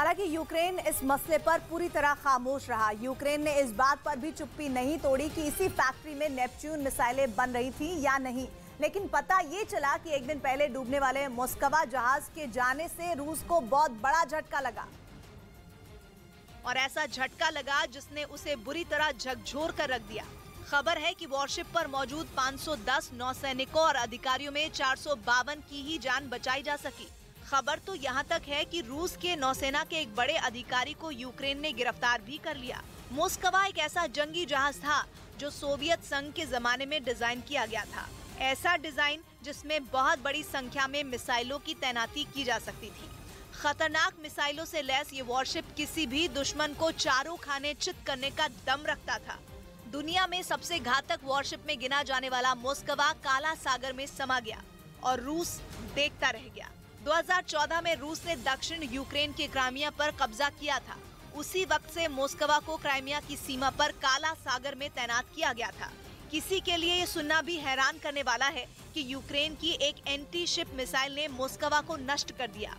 हालांकि यूक्रेन इस मसले पर पूरी तरह खामोश रहा। यूक्रेन ने इस बात पर भी चुप्पी नहीं तोड़ी कि इसी फैक्ट्री में नेपच्यून मिसाइलें बन रही थी या नहीं। लेकिन पता ये चला कि एक दिन पहले डूबने वाले मोस्कवा जहाज के जाने से रूस को बहुत बड़ा झटका लगा, और ऐसा झटका लगा जिसने उसे बुरी तरह झकझोर कर रख दिया। खबर है कि वॉरशिप पर मौजूद 510 नौसैनिकों और अधिकारियों में 452 की ही जान बचाई जा सकी। खबर तो यहाँ तक है कि रूस के नौसेना के एक बड़े अधिकारी को यूक्रेन ने गिरफ्तार भी कर लिया। मोस्कवा एक ऐसा जंगी जहाज था जो सोवियत संघ के जमाने में डिजाइन किया गया था। ऐसा डिजाइन जिसमें बहुत बड़ी संख्या में मिसाइलों की तैनाती की जा सकती थी। खतरनाक मिसाइलों से लैस ये वॉरशिप किसी भी दुश्मन को चारों खाने चित करने का दम रखता था। दुनिया में सबसे घातक वॉरशिप में गिना जाने वाला मोस्कवा काला सागर में समा गया और रूस देखता रह गया। 2014 में रूस ने दक्षिण यूक्रेन के क्राइमिया पर कब्जा किया था। उसी वक्त से मोस्कवा को क्राइमिया की सीमा पर काला सागर में तैनात किया गया था। किसी के लिए ये सुनना भी हैरान करने वाला है कि यूक्रेन की एक एंटी शिप मिसाइल ने मोस्कवा को नष्ट कर दिया।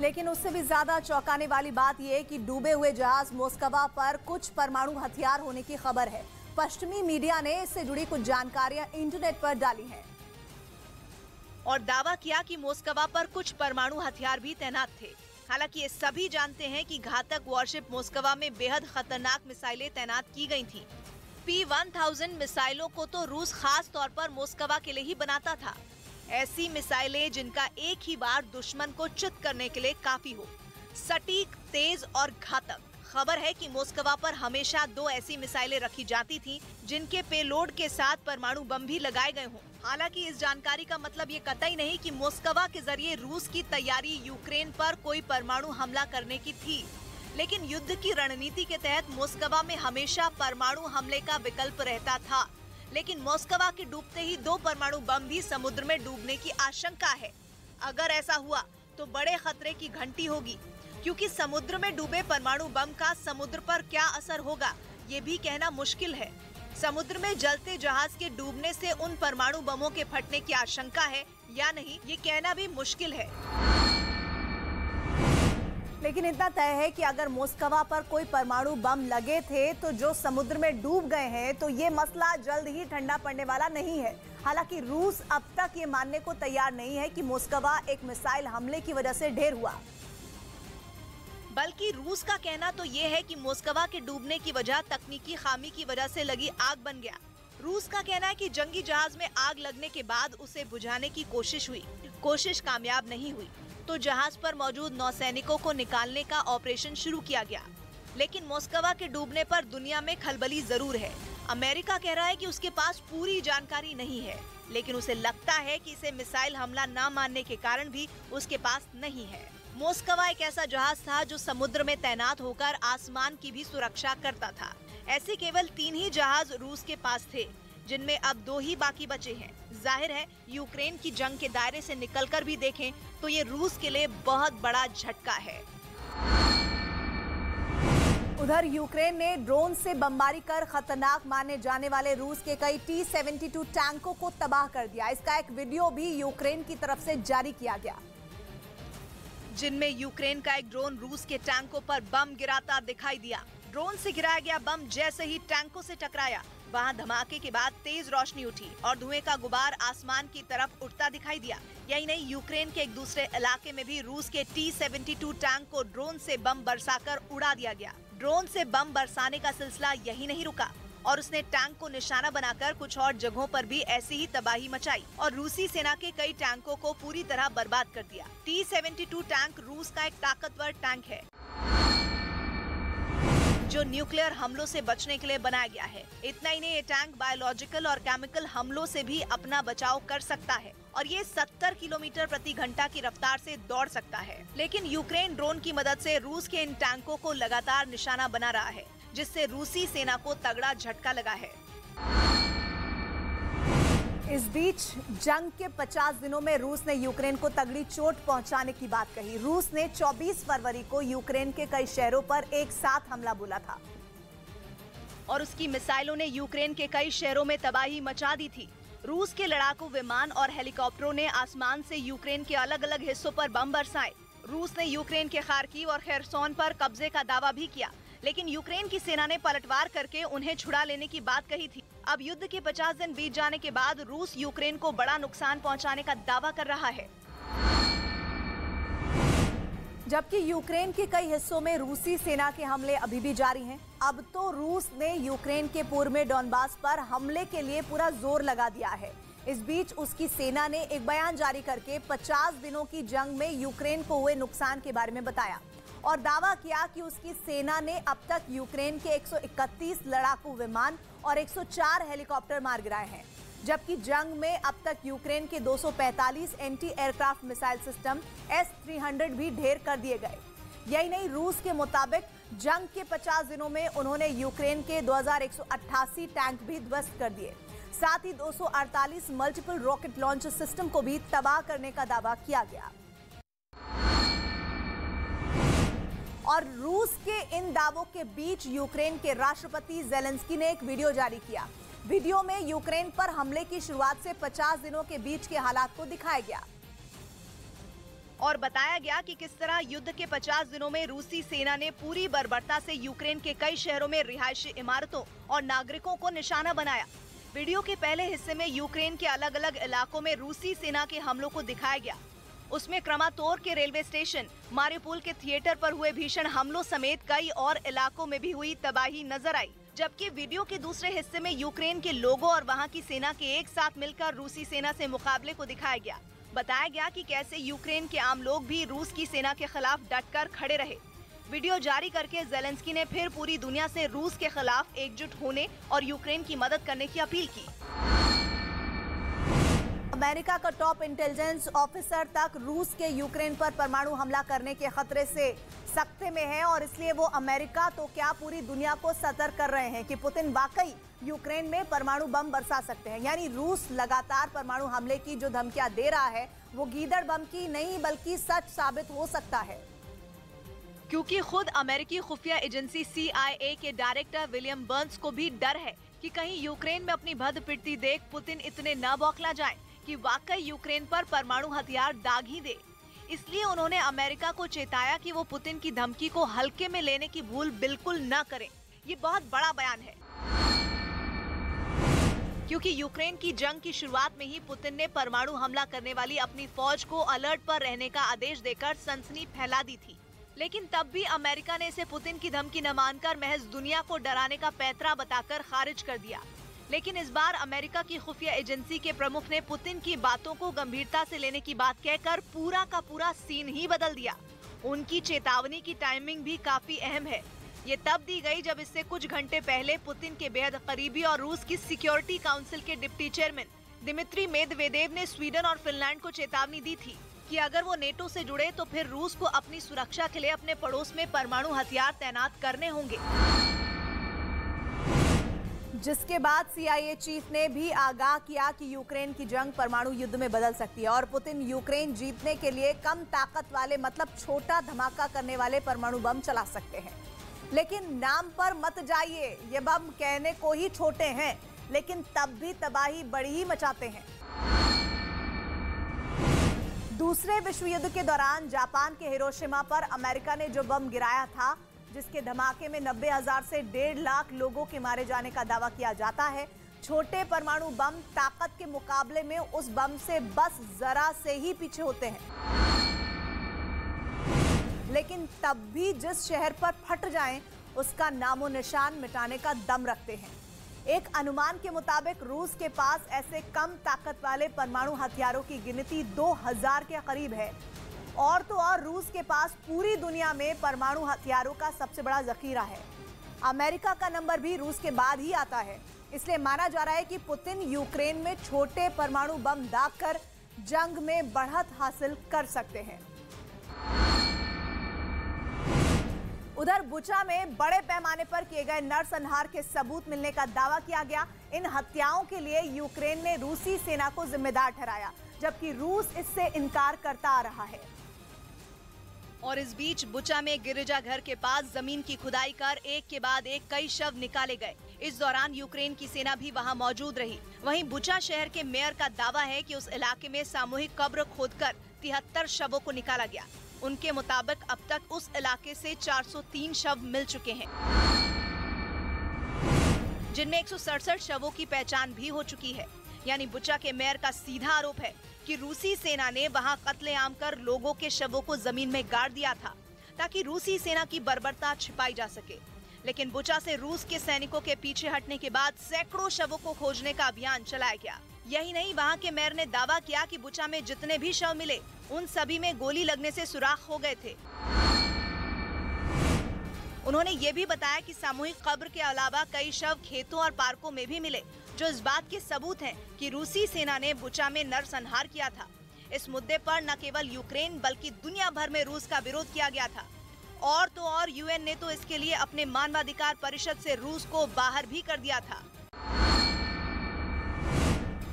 लेकिन उससे भी ज्यादा चौंकाने वाली बात यह है कि डूबे हुए जहाज मोस्कवा पर कुछ परमाणु हथियार होने की खबर है। पश्चिमी मीडिया ने इससे जुड़ी कुछ जानकारियां इंटरनेट पर डाली हैं और दावा किया कि मोस्कवा पर कुछ परमाणु हथियार भी तैनात थे। हालांकि ये सभी जानते हैं कि घातक वॉरशिप मोस्कवा में बेहद खतरनाक मिसाइलें तैनात की गई थीं। P1000 मिसाइलों को तो रूस खास तौर पर मोस्कवा के लिए ही बनाता था। ऐसी मिसाइलें जिनका एक ही बार दुश्मन को चित करने के लिए काफी हो, सटीक, तेज और घातक। खबर है कि मोस्कवा पर हमेशा 2 ऐसी मिसाइलें रखी जाती थीं, जिनके पेलोड के साथ परमाणु बम भी लगाए गए हों। हालांकि इस जानकारी का मतलब ये कतई नहीं कि मोस्कवा के जरिए रूस की तैयारी यूक्रेन पर कोई परमाणु हमला करने की थी। लेकिन युद्ध की रणनीति के तहत मोस्कवा में हमेशा परमाणु हमले का विकल्प रहता था। लेकिन मोस्कवा के डूबते ही 2 परमाणु बम भी समुद्र में डूबने की आशंका है। अगर ऐसा हुआ तो बड़े खतरे की घंटी होगी, क्योंकि समुद्र में डूबे परमाणु बम का समुद्र पर क्या असर होगा ये भी कहना मुश्किल है। समुद्र में जलते जहाज के डूबने से उन परमाणु बमों के फटने की आशंका है या नहीं, ये कहना भी मुश्किल है। लेकिन इतना तय है कि अगर मोस्कवा पर कोई परमाणु बम लगे थे तो जो समुद्र में डूब गए हैं, तो ये मसला जल्द ही ठंडा पड़ने वाला नहीं है। हालांकि रूस अब तक ये मानने को तैयार नहीं है कि मोस्कवा एक मिसाइल हमले की वजह से ढेर हुआ। बल्कि रूस का कहना तो ये है कि मोस्कवा के डूबने की वजह तकनीकी खामी की वजह से लगी आग बन गया। रूस का कहना है कि जंगी जहाज में आग लगने के बाद उसे बुझाने की कोशिश हुई, कोशिश कामयाब नहीं हुई, तो जहाज पर मौजूद नौसैनिकों को निकालने का ऑपरेशन शुरू किया गया। लेकिन मोस्कवा के डूबने पर दुनिया में खलबली जरूर है। अमेरिका कह रहा है कि उसके पास पूरी जानकारी नहीं है, लेकिन उसे लगता है कि इसे मिसाइल हमला न मानने के कारण भी उसके पास नहीं है। मोस्कवा एक ऐसा जहाज था जो समुद्र में तैनात होकर आसमान की भी सुरक्षा करता था। ऐसे केवल 3 ही जहाज रूस के पास थे, जिनमें अब 2 ही बाकी बचे हैं। जाहिर है यूक्रेन की जंग के दायरे से निकलकर भी देखें तो ये रूस के लिए बहुत बड़ा झटका है। उधर यूक्रेन ने ड्रोन से बमबारी कर खतरनाक माने जाने वाले रूस के कई T-72 टैंकों को तबाह कर दिया। इसका एक वीडियो भी यूक्रेन की तरफ से जारी किया गया, जिनमें यूक्रेन का एक ड्रोन रूस के टैंकों पर बम गिराता दिखाई दिया। ड्रोन से गिराया गया बम जैसे ही टैंकों से टकराया, वहां धमाके के बाद तेज रोशनी उठी और धुएं का गुबार आसमान की तरफ उठता दिखाई दिया। यही नहीं, यूक्रेन के एक दूसरे इलाके में भी रूस के T-72 टैंक को ड्रोन से बम बरसाकर उड़ा दिया गया। ड्रोन से बम बरसाने का सिलसिला यही नहीं रुका और उसने टैंक को निशाना बनाकर कुछ और जगहों पर भी ऐसी ही तबाही मचाई और रूसी सेना के कई टैंकों को पूरी तरह बर्बाद कर दिया। T-72 टैंक रूस का एक ताकतवर टैंक है जो न्यूक्लियर हमलों से बचने के लिए बनाया गया है। इतना ही नहीं, ये टैंक बायोलॉजिकल और केमिकल हमलों से भी अपना बचाव कर सकता है और ये 70 किलोमीटर प्रति घंटा की रफ्तार से दौड़ सकता है। लेकिन यूक्रेन ड्रोन की मदद से रूस के इन टैंकों को लगातार निशाना बना रहा है, जिससे रूसी सेना को तगड़ा झटका लगा है। इस बीच जंग के 50 दिनों में रूस ने यूक्रेन को तगड़ी चोट पहुंचाने की बात कही। रूस ने 24 फरवरी को यूक्रेन के कई शहरों पर एक साथ हमला बोला था और उसकी मिसाइलों ने यूक्रेन के कई शहरों में तबाही मचा दी थी। रूस के लड़ाकू विमान और हेलीकॉप्टरों ने आसमान से यूक्रेन के अलग अलग हिस्सों पर बम बरसाए। रूस ने यूक्रेन के खार्किव और खेरसोन पर कब्जे का दावा भी किया, लेकिन यूक्रेन की सेना ने पलटवार करके उन्हें छुड़ा लेने की बात कही थी। अब युद्ध के 50 दिन बीत जाने के बाद रूस यूक्रेन को बड़ा नुकसान पहुंचाने का दावा कर रहा है। जबकि यूक्रेन के कई हिस्सों में रूसी सेना के हमले अभी भी जारी हैं। अब तो रूस ने यूक्रेन के पूर्व में डॉनबास पर हमले के लिए पूरा जोर लगा दिया है। इस बीच उसकी सेना ने एक बयान जारी करके 50 दिनों की जंग में यूक्रेन को हुए नुकसान के बारे में बताया और दावा किया कि उसकी सेना ने अब तक यूक्रेन के 131 लड़ाकू विमान और 104 हेलीकॉप्टर मार गिराए हैं, जबकि जंग में अब तक यूक्रेन के 245 anti aircraft missile system S-300 भी ढेर कर दिए गए। यही नहीं, रूस के मुताबिक जंग के 50 दिनों में उन्होंने यूक्रेन के 2188 टैंक भी ध्वस्त कर दिए। साथ ही 248 मल्टीपल रॉकेट लॉन्च सिस्टम को भी तबाह करने का दावा किया गया। और रूस के इन दावों के बीच यूक्रेन के राष्ट्रपति ज़ेलेंस्की ने एक वीडियो जारी किया। वीडियो में यूक्रेन पर हमले की शुरुआत से 50 दिनों के बीच के हालात को दिखाया गया और बताया गया कि किस तरह युद्ध के 50 दिनों में रूसी सेना ने पूरी बर्बरता से यूक्रेन के कई शहरों में रिहायशी इमारतों और नागरिकों को निशाना बनाया। वीडियो के पहले हिस्से में यूक्रेन के अलग अलग इलाकों में रूसी सेना के हमलों को दिखाया गया। उसमें क्रमातोर के रेलवे स्टेशन, मारिउपोल के थिएटर पर हुए भीषण हमलों समेत कई और इलाकों में भी हुई तबाही नजर आई। जबकि वीडियो के दूसरे हिस्से में यूक्रेन के लोगों और वहां की सेना के एक साथ मिलकर रूसी सेना से मुकाबले को दिखाया गया। बताया गया कि कैसे यूक्रेन के आम लोग भी रूस की सेना के खिलाफ डटकर खड़े रहे। वीडियो जारी करके ज़ेलेंस्की ने फिर पूरी दुनिया से रूस के खिलाफ एकजुट होने और यूक्रेन की मदद करने की अपील की। अमेरिका का टॉप इंटेलिजेंस ऑफिसर तक रूस के यूक्रेन पर परमाणु हमला करने के खतरे से सकते में है और इसलिए वो अमेरिका तो क्या पूरी दुनिया को सतर्क कर रहे हैं कि पुतिन वाकई यूक्रेन में परमाणु बम बरसा सकते हैं। यानी रूस लगातार परमाणु हमले की जो धमकियां दे रहा है वो गीदड़ बम की नहीं बल्कि सच साबित हो सकता है, क्योंकि खुद अमेरिकी खुफिया एजेंसी CIA के डायरेक्टर विलियम बर्न्स को भी डर है कि कहीं यूक्रेन में अपनी भद्द पिटती देख पुतिन इतने न बौखला जाएं कि वाकई यूक्रेन पर परमाणु हथियार दाग ही दे। इसलिए उन्होंने अमेरिका को चेताया कि वो पुतिन की धमकी को हल्के में लेने की भूल बिल्कुल न करें। ये बहुत बड़ा बयान है, क्योंकि यूक्रेन की जंग की शुरुआत में ही पुतिन ने परमाणु हमला करने वाली अपनी फौज को अलर्ट पर रहने का आदेश देकर सनसनी फैला दी थी। लेकिन तब भी अमेरिका ने इसे पुतिन की धमकी न मानकर महज दुनिया को डराने का पैंतरा बताकर खारिज कर दिया। लेकिन इस बार अमेरिका की खुफिया एजेंसी के प्रमुख ने पुतिन की बातों को गंभीरता से लेने की बात कहकर पूरा का पूरा सीन ही बदल दिया। उनकी चेतावनी की टाइमिंग भी काफी अहम है। ये तब दी गई जब इससे कुछ घंटे पहले पुतिन के बेहद करीबी और रूस की सिक्योरिटी काउंसिल के डिप्टी चेयरमैन दिमित्री मेदवेदेव ने स्वीडन और फिनलैंड को चेतावनी दी थी कि अगर वो नेटो से जुड़े तो फिर रूस को अपनी सुरक्षा के लिए अपने पड़ोस में परमाणु हथियार तैनात करने होंगे। जिसके बाद CIA चीफ ने भी आगाह किया कि यूक्रेन की जंग परमाणु युद्ध में बदल सकती है और पुतिन यूक्रेन जीतने के लिए कम ताकत वाले मतलब छोटा धमाका करने वाले परमाणु बम चला सकते हैं। लेकिन नाम पर मत जाइए, ये बम कहने को ही छोटे हैं लेकिन तब भी तबाही बड़ी ही मचाते हैं। दूसरे विश्व युद्ध के दौरान जापान के हिरोशिमा पर अमेरिका ने जो बम गिराया था, जिसके धमाके में 90,000 से 1.5 लाख लोगों के मारे जाने का दावा किया जाता है, छोटे परमाणु बम ताकत के मुकाबले में उस बम से बस जरा से ही पीछे होते हैं। लेकिन तब भी जिस शहर पर फट जाएं, उसका नामो निशान मिटाने का दम रखते हैं। एक अनुमान के मुताबिक रूस के पास ऐसे कम ताकत वाले परमाणु हथियारों की गिनती 2000 के करीब है। और तो और रूस के पास पूरी दुनिया में परमाणु हथियारों का सबसे बड़ा जखीरा है। अमेरिका का नंबर भी रूस के बाद ही आता है। इसलिए माना जा रहा है कि पुतिन यूक्रेन में छोटे परमाणु बम दागकर जंग में बढ़त हासिल कर सकते हैं। उधर बुचा में बड़े पैमाने पर किए गए नरसंहार के सबूत मिलने का दावा किया गया। इन हत्याओं के लिए यूक्रेन ने रूसी सेना को जिम्मेदार ठहराया, जबकि रूस इससे इनकार करता आ रहा है। और इस बीच बुचा में गिरजाघर के पास जमीन की खुदाई कर एक के बाद एक कई शव निकाले गए। इस दौरान यूक्रेन की सेना भी वहां मौजूद रही। वहीं बुचा शहर के मेयर का दावा है कि उस इलाके में सामूहिक कब्र खोदकर 73 शवों को निकाला गया। उनके मुताबिक अब तक उस इलाके से 403 शव मिल चुके हैं, जिनमें 167 शवों की पहचान भी हो चुकी है। यानी बुचा के मेयर का सीधा आरोप है कि रूसी सेना ने वहां कत्लेआम कर लोगों के शवों को जमीन में गाड़ दिया था ताकि रूसी सेना की बर्बरता छिपाई जा सके। लेकिन बुचा से रूस के सैनिकों के पीछे हटने के बाद सैकड़ों शवों को खोजने का अभियान चलाया गया। यही नहीं, वहां के मेयर ने दावा किया कि बुचा में जितने भी शव मिले उन सभी में गोली लगने से सुराख हो गए थे। उन्होंने ये भी बताया कि सामूहिक कब्र के अलावा कई शव खेतों और पार्कों में भी मिले, जो इस बात के सबूत हैं कि रूसी सेना ने बुचा में नरसंहार किया था। इस मुद्दे पर न केवल यूक्रेन बल्कि दुनिया भर में रूस का विरोध किया गया था। और तो और यूएन ने तो इसके लिए अपने मानवाधिकार परिषद से रूस को बाहर भी कर दिया था।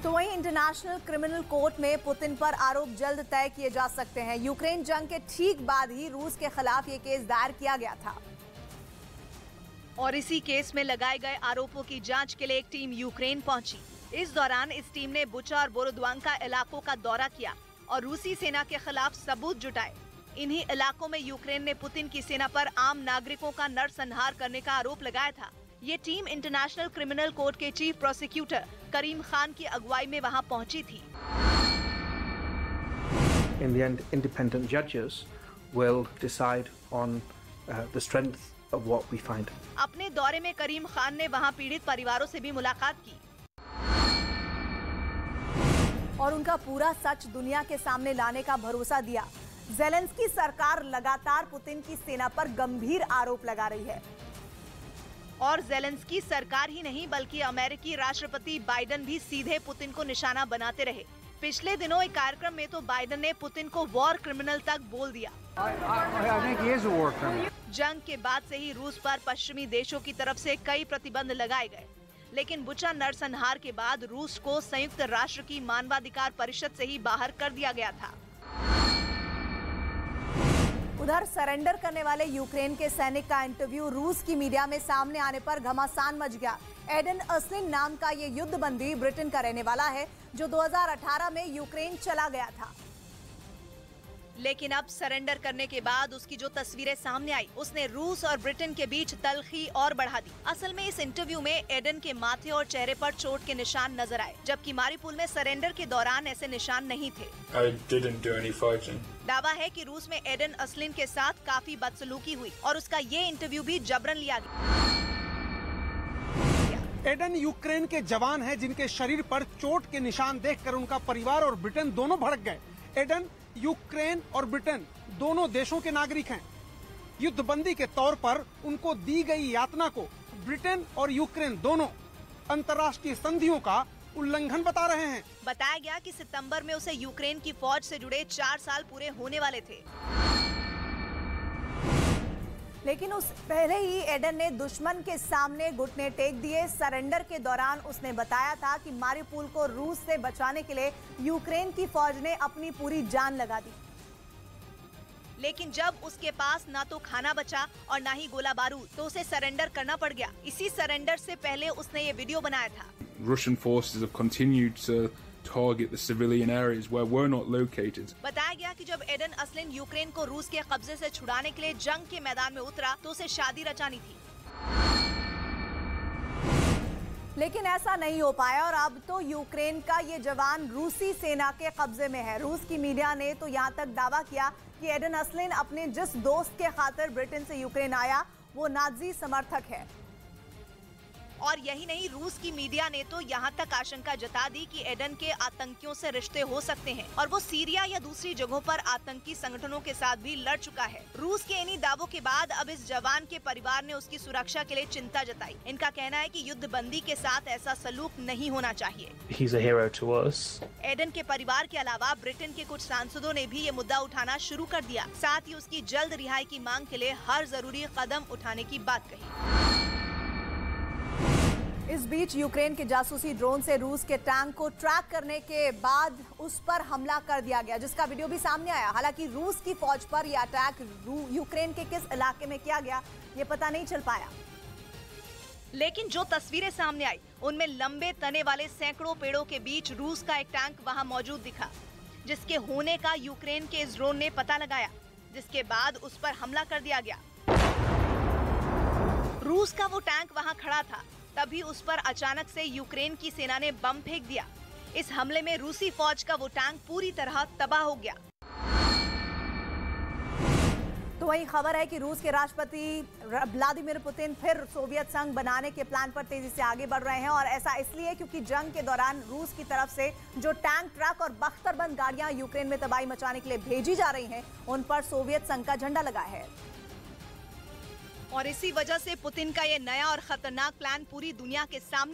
तो वहीं इंटरनेशनल क्रिमिनल कोर्ट में पुतिन पर आरोप जल्द तय किए जा सकते हैं। यूक्रेन जंग के ठीक बाद ही रूस के खिलाफ ये केस दायर किया गया था और इसी केस में लगाए गए आरोपों की जांच के लिए एक टीम यूक्रेन पहुंची। इस दौरान इस टीम ने बुचा और बोरोद्वांका इलाकों का दौरा किया और रूसी सेना के खिलाफ सबूत जुटाए। इन्हीं इलाकों में यूक्रेन ने पुतिन की सेना पर आम नागरिकों का नरसंहार करने का आरोप लगाया था। ये टीम इंटरनेशनल क्रिमिनल कोर्ट के चीफ प्रोसिक्यूटर करीम खान की अगुवाई में वहां पहुंची थी। In the end, independent judges will decide on the strength of what we find. अपने दौरे में करीम खान ने वहां पीड़ित परिवारों से भी मुलाकात की और उनका पूरा सच दुनिया के सामने लाने का भरोसा दिया। ज़ेलेंस्की सरकार लगातार पुतिन की सेना पर गंभीर आरोप लगा रही है और ज़ेलेंस्की सरकार ही नहीं बल्कि अमेरिकी राष्ट्रपति बाइडेन भी सीधे पुतिन को निशाना बनाते रहे। पिछले दिनों एक कार्यक्रम में तो बाइडेन ने पुतिन को वॉर क्रिमिनल तक बोल दिया। जंग के बाद से ही रूस पर पश्चिमी देशों की तरफ से कई प्रतिबंध लगाए गए, लेकिन बुचा नरसंहार के बाद रूस को संयुक्त राष्ट्र की मानवाधिकार परिषद से ही बाहर कर दिया गया था। उधर सरेंडर करने वाले यूक्रेन के सैनिक का इंटरव्यू रूस की मीडिया में सामने आने पर घमासान मच गया। एडन अस्लिन नाम का ये युद्धबंदी ब्रिटेन का रहने वाला है, जो 2018 में यूक्रेन चला गया था। लेकिन अब सरेंडर करने के बाद उसकी जो तस्वीरें सामने आई, उसने रूस और ब्रिटेन के बीच तलखी और बढ़ा दी। असल में इस इंटरव्यू में एडन के माथे और चेहरे पर चोट के निशान नजर आए, जबकि मारिपुल में सरेंडर के दौरान ऐसे निशान नहीं थे। दावा है कि रूस में एडन अस्लिन के साथ काफी बदसलूकी हुई और उसका ये इंटरव्यू भी जबरन लिया गया। एडन यूक्रेन के जवान हैं जिनके शरीर पर चोट के निशान देखकर उनका परिवार और ब्रिटेन दोनों भड़क गए। एडन यूक्रेन और ब्रिटेन दोनों देशों के नागरिक हैं। युद्धबंदी के तौर पर उनको दी गई यातना को ब्रिटेन और यूक्रेन दोनों अंतर्राष्ट्रीय संधियों का उल्लंघन बता रहे हैं। बताया गया कि सितंबर में उसे यूक्रेन की फौज से जुड़े 4 साल पूरे होने वाले थे। लेकिन उस पहले ही एडन ने दुश्मन के सामने घुटने टेक दिए। सरेंडर के दौरान उसने बताया था कि मारिपुल को रूस से बचाने के लिए यूक्रेन की फौज ने अपनी पूरी जान लगा दी। लेकिन जब उसके पास ना तो खाना बचा और ना ही गोला बारूद, तो उसे सरेंडर करना पड़ गया। इसी सरेंडर से पहले उसने ये वीडियो बनाया था। Russian forces have continued to target the civilian areas where we're not located. बताया गया कि जब एडन अस्लिन यूक्रेन को रूस के कब्जे से छुड़ाने के लिए जंग के मैदान में उतरा तो उसे शादी रचानी थी, लेकिन ऐसा नहीं हो पाया और अब तो यूक्रेन का ये जवान रूसी सेना के कब्जे में है। रूस की मीडिया ने तो यहाँ तक दावा किया कि एडन अस्लिन अपने जिस दोस्त के खातिर ब्रिटेन से यूक्रेन आया वो नाजी समर्थक है। और यही नहीं, रूस की मीडिया ने तो यहाँ तक आशंका जता दी कि एडन के आतंकियों से रिश्ते हो सकते हैं और वो सीरिया या दूसरी जगहों पर आतंकी संगठनों के साथ भी लड़ चुका है। रूस के इन्हीं दावों के बाद अब इस जवान के परिवार ने उसकी सुरक्षा के लिए चिंता जताई। इनका कहना है कि युद्धबंदी के साथ ऐसा सलूक नहीं होना चाहिए। He's a hero to us. Aiden के परिवार के अलावा ब्रिटेन के कुछ सांसदों ने भी ये मुद्दा उठाना शुरू कर दिया। साथ ही उसकी जल्द रिहाई की मांग के लिए हर जरूरी कदम उठाने की बात कही। इस बीच यूक्रेन के जासूसी ड्रोन से रूस के टैंक को ट्रैक करने के बाद उस पर हमला कर दिया गया, जिसका वीडियो भी सामने आया। हालांकि रूस की फौज पर यह अटैक यूक्रेन के किस इलाके में किया गया ये पता नहीं चल पाया। लेकिन जो तस्वीरें सामने आई उनमें लंबे तने वाले सैकड़ों पेड़ों के बीच रूस का एक टैंक वहां मौजूद दिखा, जिसके होने का यूक्रेन के इस ड्रोन ने पता लगाया। जिसके बाद उस पर हमला कर दिया गया। रूस का वो टैंक वहां खड़ा था, तभी उस पर अचानक से यूक्रेन की सेना ने बम फेंक दिया। इस हमले में रूसी फौज का वो टैंक पूरी तरह तबाह हो गया। तो वही खबर है कि रूस के राष्ट्रपति व्लादिमीर पुतिन फिर सोवियत संघ बनाने के प्लान पर तेजी से आगे बढ़ रहे हैं, और ऐसा इसलिए क्योंकि जंग के दौरान रूस की तरफ से जो टैंक, ट्रक और बख्तरबंद गाड़ियां यूक्रेन में तबाही मचाने के लिए भेजी जा रही हैं, उन पर सोवियत संघ का झंडा लगा है। और इसी वजह से पुतिन का ये नया और खतरनाक प्लान पूरी दुनिया के सामने